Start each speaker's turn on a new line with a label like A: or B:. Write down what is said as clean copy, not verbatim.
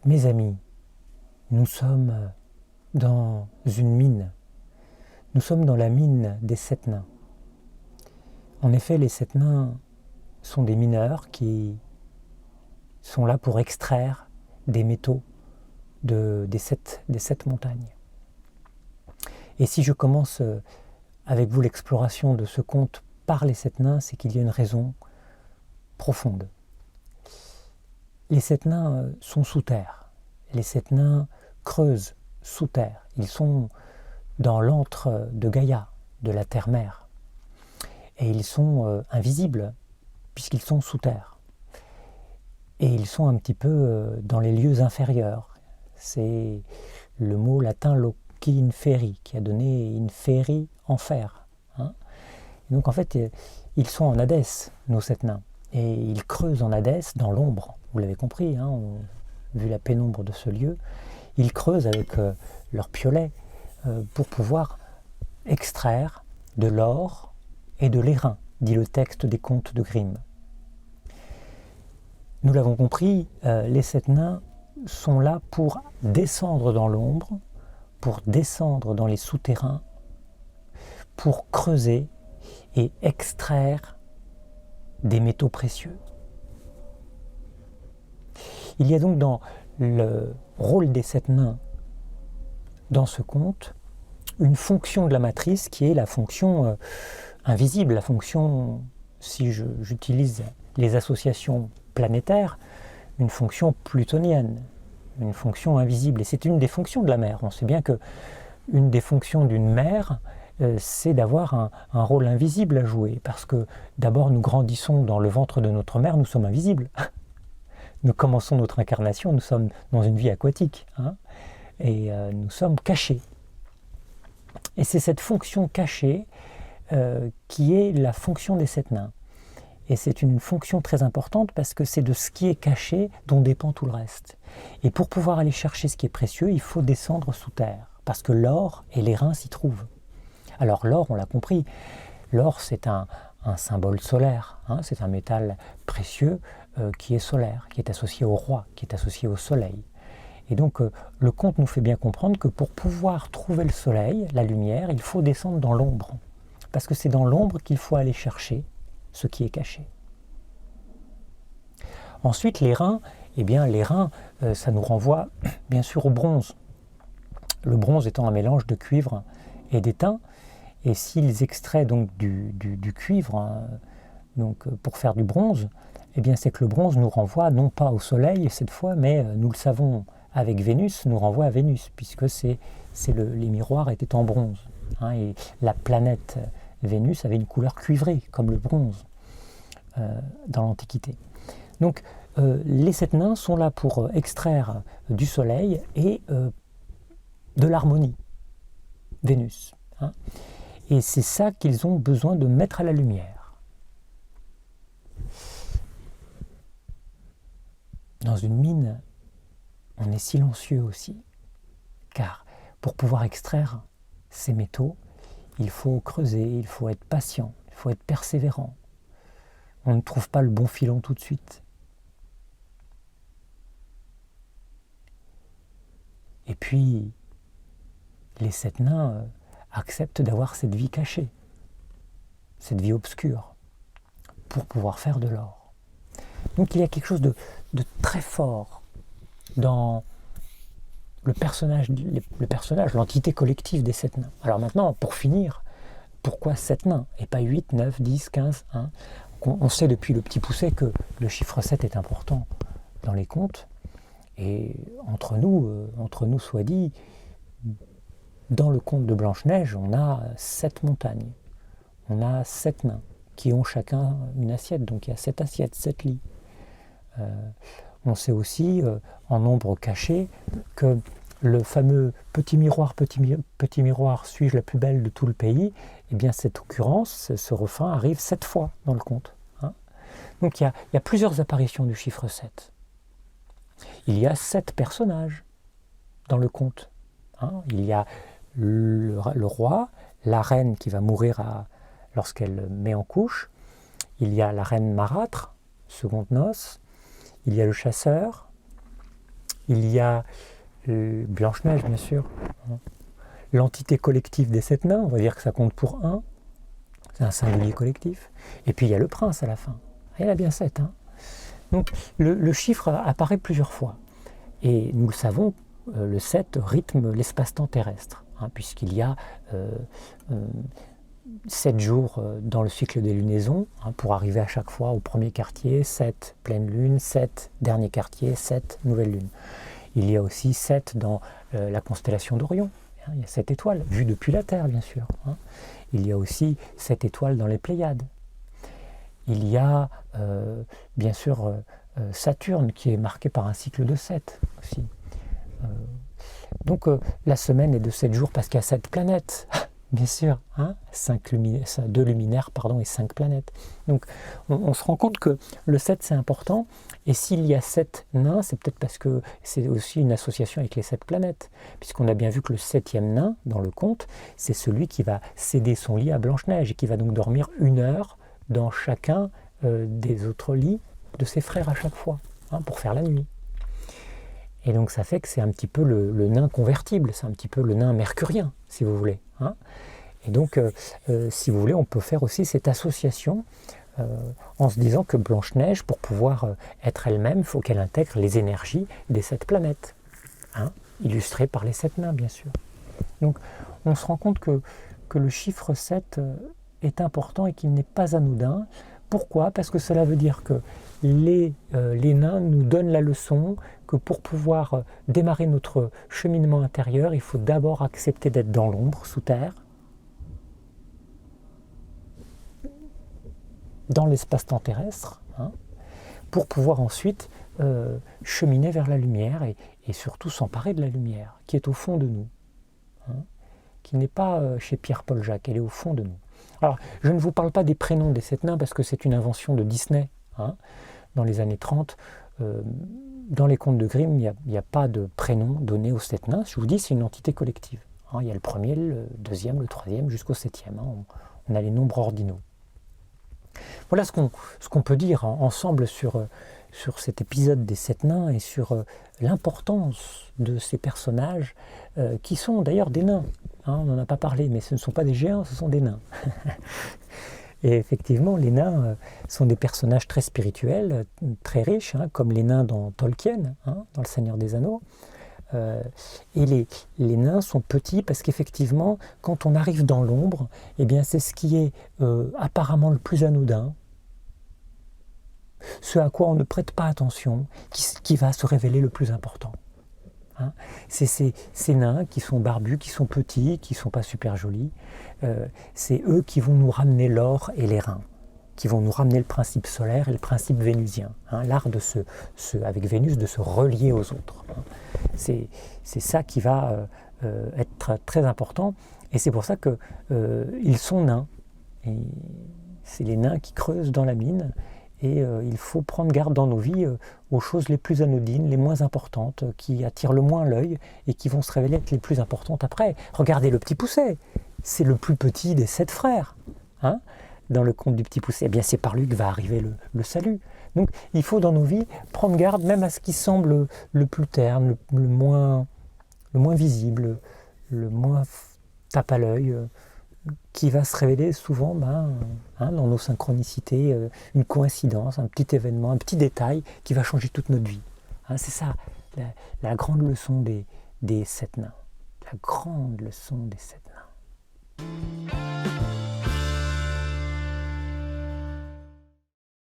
A: Mes amis, nous sommes dans une mine. Nous sommes dans la mine des 7 nains. En effet, les 7 nains sont des mineurs qui sont là pour extraire des métaux des sept montagnes. Et si je commence avec vous l'exploration de ce conte par les 7 nains, c'est qu'il y a une raison profonde. Les 7 nains sont sous terre. Les 7 nains creusent sous terre. Ils sont dans l'antre de Gaïa, de la terre-mère. Et ils sont invisibles, puisqu'ils sont sous terre. Et ils sont un petit peu dans les lieux inférieurs. C'est le mot latin loci inferi, qui a donné inferi, enfer. Et donc en fait, ils sont en Hadès, nos 7 nains. Et ils creusent en Hadès, dans l'ombre. Vous l'avez compris, vu la pénombre de ce lieu. Ils creusent avec leur piolet pour pouvoir extraire de l'or et de l'airain, dit le texte des contes de Grimm. Nous l'avons compris, les 7 nains sont là pour descendre dans l'ombre, pour descendre dans les souterrains, pour creuser et extraire des métaux précieux. Il y a donc dans le rôle des 7 nains dans ce conte une fonction de la matrice qui est la fonction invisible, la fonction, si j'utilise les associations planétaires, une fonction plutonienne, une fonction invisible. Et c'est une des fonctions de la mère. On sait bien que une des fonctions d'une mère, c'est d'avoir un rôle invisible à jouer. Parce que d'abord, nous grandissons dans le ventre de notre mère, nous sommes invisibles. Nous commençons notre incarnation, nous sommes dans une vie aquatique. Et nous sommes cachés. Et c'est cette fonction cachée qui est la fonction des 7 nains. Et c'est une fonction très importante parce que c'est de ce qui est caché dont dépend tout le reste. Et pour pouvoir aller chercher ce qui est précieux, il faut descendre sous terre, parce que l'or et l'airain s'y trouvent. Alors l'or, on l'a compris, l'or c'est un symbole solaire, c'est un métal précieux qui est solaire, qui est associé au roi, qui est associé au soleil. Et donc le conte nous fait bien comprendre que pour pouvoir trouver le soleil, la lumière, il faut descendre dans l'ombre. Parce que c'est dans l'ombre qu'il faut aller chercher ce qui est caché. Ensuite, l'airain, l'airain, ça nous renvoie bien sûr au bronze. Le bronze étant un mélange de cuivre et d'étain. Et s'ils extraient donc du cuivre pour faire du bronze, c'est que le bronze nous renvoie non pas au soleil cette fois, mais nous le savons avec Vénus, nous renvoie à Vénus, puisque les miroirs étaient en bronze. Et la planète Vénus avait une couleur cuivrée, comme le bronze, dans l'Antiquité. Donc, les 7 nains sont là pour extraire du soleil et de l'harmonie, Vénus. Et c'est ça qu'ils ont besoin de mettre à la lumière. Dans une mine, on est silencieux aussi, car pour pouvoir extraire ces métaux, il faut creuser, il faut être patient, il faut être persévérant. On ne trouve pas le bon filon tout de suite. Et puis, les 7 nains acceptent d'avoir cette vie cachée, cette vie obscure, pour pouvoir faire de l'or. Donc il y a quelque chose de très fort dans le personnage, l'entité collective des 7 nains. Alors maintenant, pour finir, pourquoi 7 nains et pas 8, 9, 10, 15 On sait depuis le Petit Poucet que le chiffre 7 est important dans les contes. Et entre nous soit dit, dans le conte de Blanche-Neige, on a 7 montagnes. On a 7 nains qui ont chacun une assiette. Donc il y a 7 assiettes, 7 lits. On sait aussi, en nombre caché, que le fameux petit miroir, suis-je la plus belle de tout le pays, cette occurrence, ce refrain arrive 7 fois dans le conte. Donc il y a plusieurs apparitions du chiffre 7. Il y a 7 personnages dans le conte. Il y a le roi, la reine qui va mourir lorsqu'elle met en couche. il y a la reine marâtre, seconde noce, il y a le chasseur, il y a Blanche-Neige, bien sûr, l'entité collective des 7 nains, on va dire que ça compte pour 1, c'est un singulier collectif, et puis il y a le prince à la fin, il y en a bien 7. Donc le chiffre apparaît plusieurs fois, et nous le savons, le 7 rythme l'espace-temps terrestre, puisqu'il y a 7 jours dans le cycle des lunaisons, pour arriver à chaque fois au premier quartier, 7 pleine lune, 7 dernier quartier, 7 nouvelle lune. Il y a aussi 7 dans la constellation d'Orion, il y a 7 étoiles, vues depuis la Terre bien sûr. Il y a aussi 7 étoiles dans les Pléiades. Il y a bien sûr Saturne qui est marqué par un cycle de 7 aussi. Donc la semaine est de 7 jours parce qu'il y a 7 planètes, bien sûr, 2 luminaires et 5 planètes. Donc on se rend compte que le 7 c'est important, et s'il y a 7 nains, c'est peut-être parce que c'est aussi une association avec les 7 planètes, puisqu'on a bien vu que le 7e nain, dans le conte, c'est celui qui va céder son lit à Blanche-Neige, et qui va donc dormir 1 heure dans chacun des autres lits de ses frères à chaque fois, pour faire la nuit. Et donc ça fait que c'est un petit peu le nain convertible, c'est un petit peu le nain mercurien, si vous voulez. Et donc, si vous voulez, on peut faire aussi cette association en se disant que Blanche-Neige, pour pouvoir être elle-même, il faut qu'elle intègre les énergies des 7 planètes, illustrées par les 7 nains, bien sûr. Donc, on se rend compte que le chiffre 7 est important et qu'il n'est pas anodin. Pourquoi ? Parce que cela veut dire que les nains nous donnent la leçon que pour pouvoir démarrer notre cheminement intérieur, il faut d'abord accepter d'être dans l'ombre, sous terre, dans l'espace-temps terrestre, pour pouvoir ensuite cheminer vers la lumière et surtout s'emparer de la lumière qui est au fond de nous, qui n'est pas chez Pierre-Paul Jacques, elle est au fond de nous. Alors, je ne vous parle pas des prénoms des 7 nains parce que c'est une invention de Disney, dans les années 30. Dans les contes de Grimm, il n'y a pas de prénom donné aux 7 nains. Je vous dis, c'est une entité collective. Il y a le premier, le deuxième, le troisième, jusqu'au 7e. On a les nombres ordinaux. Voilà ce qu'on peut dire ensemble sur cet épisode des 7 nains et sur l'importance de ces personnages qui sont d'ailleurs des nains. On n'en a pas parlé, mais ce ne sont pas des géants, ce sont des nains. Et effectivement, les nains sont des personnages très spirituels, très riches, comme les nains dans Tolkien, dans Le Seigneur des Anneaux. Et les nains sont petits parce qu'effectivement, quand on arrive dans l'ombre, eh bien, c'est ce qui est apparemment le plus anodin, ce à quoi on ne prête pas attention, qui va se révéler le plus important. C'est ces nains qui sont barbus, qui sont petits, qui ne sont pas super jolis, c'est eux qui vont nous ramener l'or et les reins, qui vont nous ramener le principe solaire et le principe vénusien, l'art avec Vénus de se relier aux autres. C'est ça qui va être très important, et c'est pour ça qu'ils sont nains. C'est les nains qui creusent dans la mine, et il faut prendre garde dans nos vies aux choses les plus anodines, les moins importantes, qui attirent le moins l'œil et qui vont se révéler être les plus importantes après. Regardez le Petit Poucet, c'est le plus petit des 7 frères. Dans le conte du Petit Poucet, eh bien c'est par lui que va arriver le salut. Donc il faut dans nos vies prendre garde même à ce qui semble le plus terne, le moins visible, le moins tape à l'œil, qui va se révéler souvent dans nos synchronicités, une coïncidence, un petit événement, un petit détail qui va changer toute notre vie. C'est ça la grande leçon des 7 nains. La grande leçon des 7 nains.